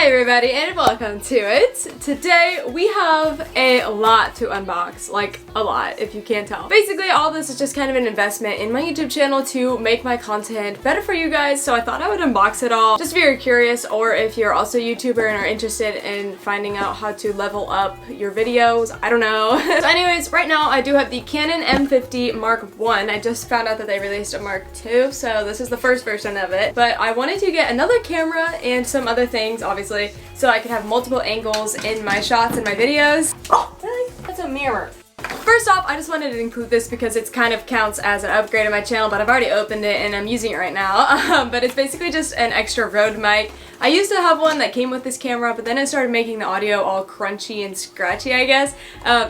everybody and welcome to it. Today we have a lot to unbox, like a lot if you can't tell. Basically all this is just kind of an investment in my YouTube channel to make my content better for you guys, so I thought I would unbox it all just if you're curious or if you're also a YouTuber and are interested in finding out how to level up your videos. I don't know. So anyways, right now I do have the Canon M50 Mark I. I just found out that they released a Mark II, so this is the first version of it. But I wanted to get another camera and some other things, obviously, so I could have multiple angles in my shots and my videos. Oh, really? That's a mirror. First off, I just wanted to include this because it kind of counts as an upgrade on my channel, but I've already opened it and I'm using it right now. But it's basically just an extra Rode mic. I used to have one that came with this camera, but then it started making the audio all crunchy and scratchy, I guess.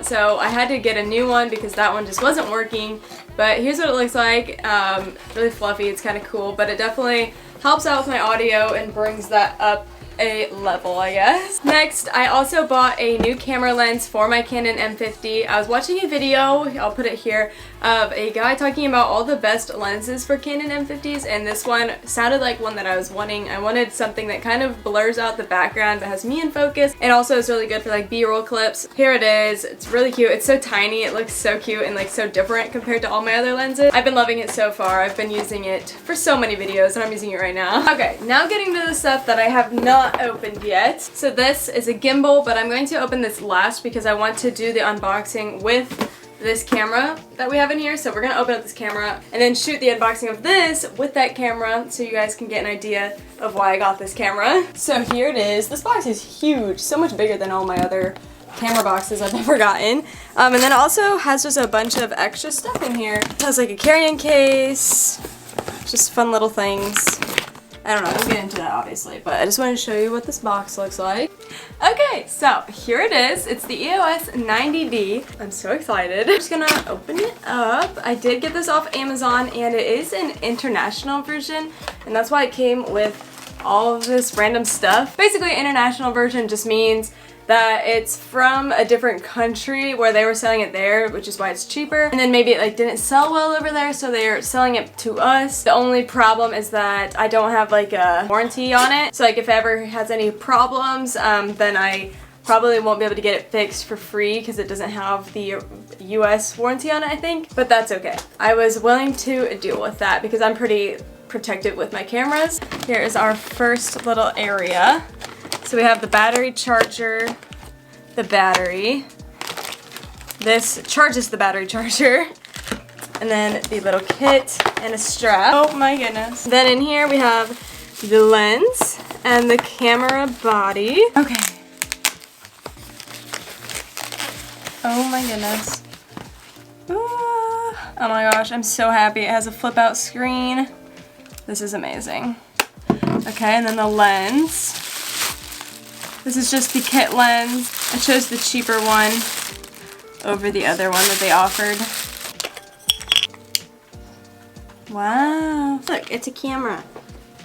So I had to get a new one because that one just wasn't working. But here's what it looks like. Really fluffy, it's kind of cool, but it definitely helps out with my audio and brings that up a level, I guess. Next, I also bought a new camera lens for my Canon M50. I was watching a video, I'll put it here, of a guy talking about all the best lenses for Canon M50s, and this one sounded like one that I was wanting. I wanted something that kind of blurs out the background but has me in focus, and also is really good for like B-roll clips. Here it is. It's really cute. It's so tiny. It looks so cute and like so different compared to all my other lenses. I've been loving it so far. I've been using it for so many videos and I'm using it right now. Okay, now getting to the stuff that I have not opened yet. So this is a gimbal, but I'm going to open this last because I want to do the unboxing with this camera that we have in here. So we're gonna open up this camera and then shoot the unboxing of this with that camera so you guys can get an idea of why I got this camera. So here it is. This box is huge, so much bigger than all my other camera boxes I've ever gotten. And then it also has just a bunch of extra stuff in here. It has like a carrying case, just fun little things. I don't know, we'll get into that obviously, but I just wanted to show you what this box looks like. Okay, so here it is. It's the EOS 90D. I'm so excited. I'm just gonna open it up. I did get this off Amazon and it is an international version, and that's why it came with all of this random stuff. Basically, international version just means that it's from a different country where they were selling it there, which is why it's cheaper. And then maybe it like didn't sell well over there, so they're selling it to us. The only problem is that I don't have like a warranty on it. So like if it ever has any problems, then I probably won't be able to get it fixed for free because it doesn't have the US warranty on it, I think. But that's okay. I was willing to deal with that because I'm pretty protective with my cameras. Here is our first little area. So we have the battery charger, the battery. This charges the battery charger. And then the little kit and a strap. Oh my goodness. Then in here we have the lens and the camera body. Okay. Oh my goodness. Ooh. Oh my gosh, I'm so happy. It has a flip out screen. This is amazing. Okay, and then the lens. This is just the kit lens. I chose the cheaper one over the other one that they offered. Wow. Look, it's a camera.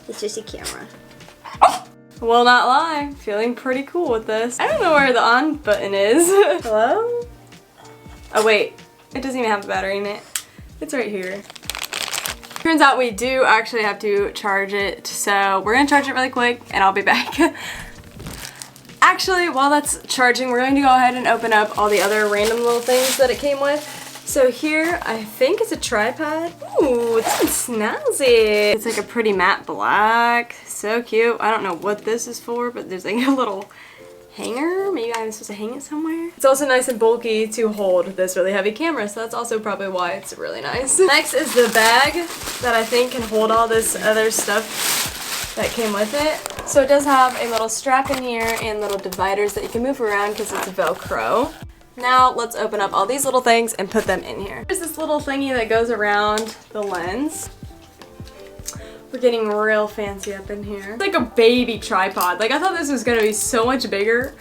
It's just a camera. Will not lie, feeling pretty cool with this. I don't know where the on button is. Hello? Oh wait, it doesn't even have a battery in it. It's right here. Turns out we do actually have to charge it, so we're gonna charge it really quick and I'll be back. Actually, while that's charging, we're going to go ahead and open up all the other random little things that it came with. So here, I think it's a tripod. Ooh, it's snazzy. It's like a pretty matte black. So cute. I don't know what this is for, but there's like a little hanger. Maybe I'm supposed to hang it somewhere. It's also nice and bulky to hold this really heavy camera, so that's also probably why it's really nice. Next is the bag that I think can hold all this other stuff that came with it. So it does have a little strap in here and little dividers that you can move around because it's Velcro. Now let's open up all these little things and put them in here. There's this little thingy that goes around the lens. We're getting real fancy up in here. It's like a baby tripod. Like I thought this was gonna be so much bigger,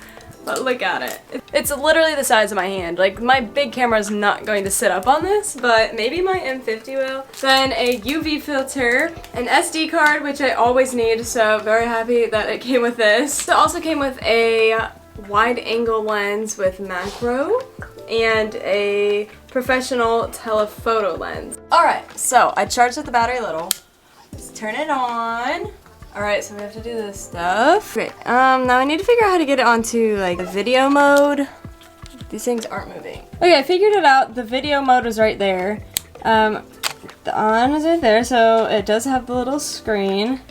but look at it. It's literally the size of my hand. Like my big camera is not going to sit up on this, but maybe my M50 will. Then a UV filter, an SD card, which I always need, so very happy that it came with this. It also came with a wide angle lens with macro and a professional telephoto lens. Alright, so I charged up the battery a little. Let's turn it on. Alright, so we have to do this stuff. Okay, now I need to figure out how to get it onto like the video mode. These things aren't moving. Okay, I figured it out. The video mode is right there. The on is right there, so it does have the little screen.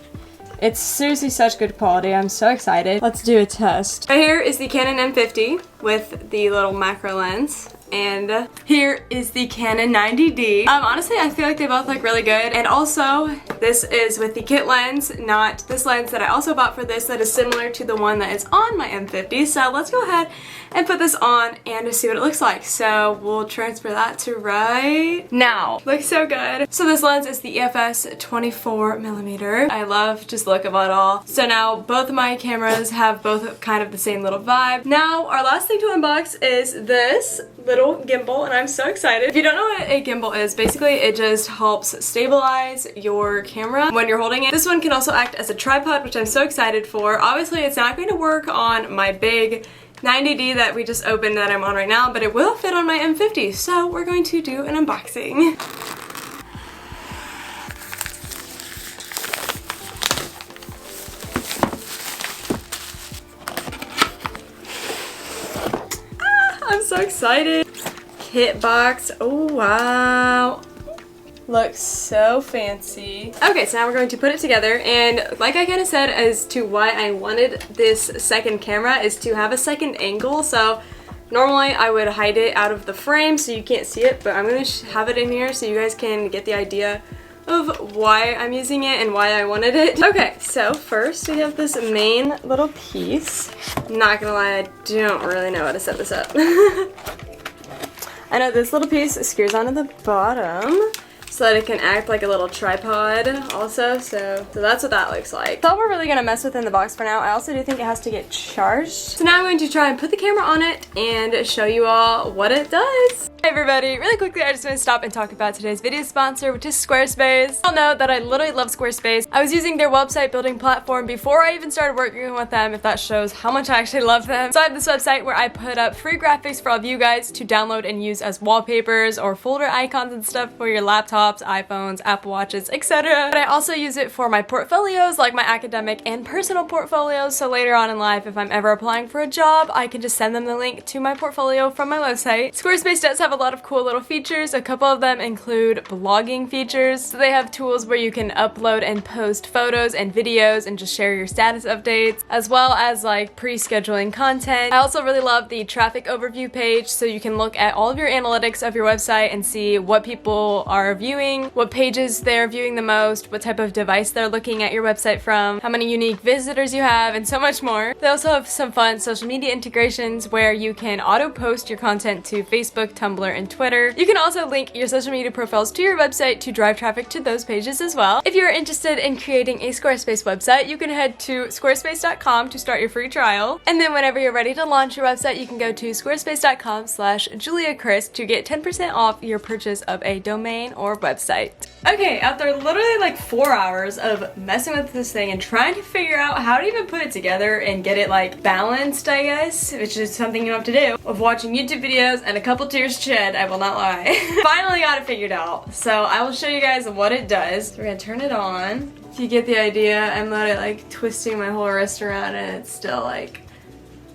It's seriously such good quality. I'm so excited. Let's do a test. Right here is the Canon M50 with the little macro lens. And here is the Canon 90D. Honestly, I feel like they both look really good. And also, this is with the kit lens, not this lens that I also bought for this that is similar to the one that is on my M50. So let's go ahead and put this on and see what it looks like. So we'll transfer that to right now. Looks so good. So this lens is the EFS 24mm. I love just the look of it all. So now both of my cameras have both kind of the same little vibe. Now our last thing to unbox is this little gimbal, and I'm so excited. If you don't know what a gimbal is, basically it just helps stabilize your camera when you're holding it. This one can also act as a tripod, which I'm so excited for. Obviously it's not going to work on my big 90D that we just opened that I'm on right now, but it will fit on my M50, so we're going to do an unboxing. I'm so excited. Kit box. Oh wow. Looks so fancy. Okay, so now we're going to put it together, and like I kind of said as to why I wanted this second camera is to have a second angle. So normally I would hide it out of the frame so you can't see it, but I'm going to have it in here so you guys can get the idea of why I'm using it and why I wanted it. Okay, so first we have this main little piece. I'm not gonna lie, I don't really know how to set this up. I know this little piece screws onto the bottom so that it can act like a little tripod also, so that's what that looks like. That's all we're really gonna mess with in the box for now. I also do think it has to get charged. So now I'm going to try and put the camera on it and show you all what it does. Hey everybody, really quickly I just want to stop and talk about today's video sponsor, which is Squarespace. Y'all know that I literally love Squarespace. I was using their website building platform before I even started working with them, if that shows how much I actually love them. So I have this website where I put up free graphics for all of you guys to download and use as wallpapers or folder icons and stuff for your laptops, iPhones, Apple Watches, etc. But I also use it for my portfolios, like my academic and personal portfolios, so later on in life if I'm ever applying for a job, I can just send them the link to my portfolio from my website. Squarespace does have a lot of cool little features. A couple of them include blogging features. So they have tools where you can upload and post photos and videos and just share your status updates, as well as like pre-scheduling content. I also really love the traffic overview page, so you can look at all of your analytics of your website and see what people are viewing, what pages they're viewing the most, what type of device they're looking at your website from, how many unique visitors you have, and so much more. They also have some fun social media integrations where you can auto-post your content to Facebook, Tumblr, and Twitter. You can also link your social media profiles to your website to drive traffic to those pages as well. If you're interested in creating a Squarespace website, you can head to squarespace.com to start your free trial. And then whenever you're ready to launch your website, you can go to squarespace.com/JuliaCrist to get 10% off your purchase of a domain or website. Okay, after literally like 4 hours of messing with this thing and trying to figure out how to even put it together and get it like balanced, I guess, which is something you have to do, of watching YouTube videos and a couple tears shed, I will not lie. Finally got it figured out. So I will show you guys what it does. So we're gonna turn it on. If you get the idea, I'm literally like twisting my whole wrist around and it's still like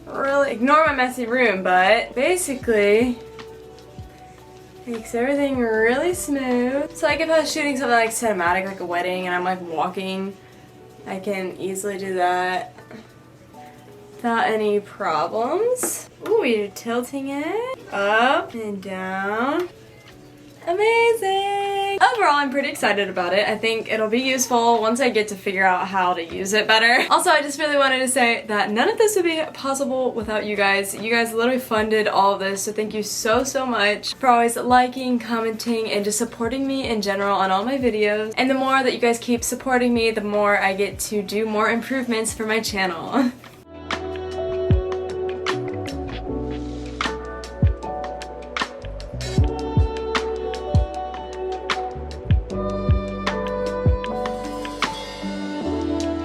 really, ignore my messy room, but basically makes everything really smooth. So like if I was shooting something like cinematic, like a wedding, and I'm like walking, I can easily do that without any problems. Ooh, you're tilting it up and down. Amazing! Overall, I'm pretty excited about it. I think it'll be useful once I get to figure out how to use it better. Also, I just really wanted to say that none of this would be possible without you guys. You guys literally funded all of this, so thank you so, so much for always liking, commenting, and just supporting me in general on all my videos. And the more that you guys keep supporting me, the more I get to do more improvements for my channel.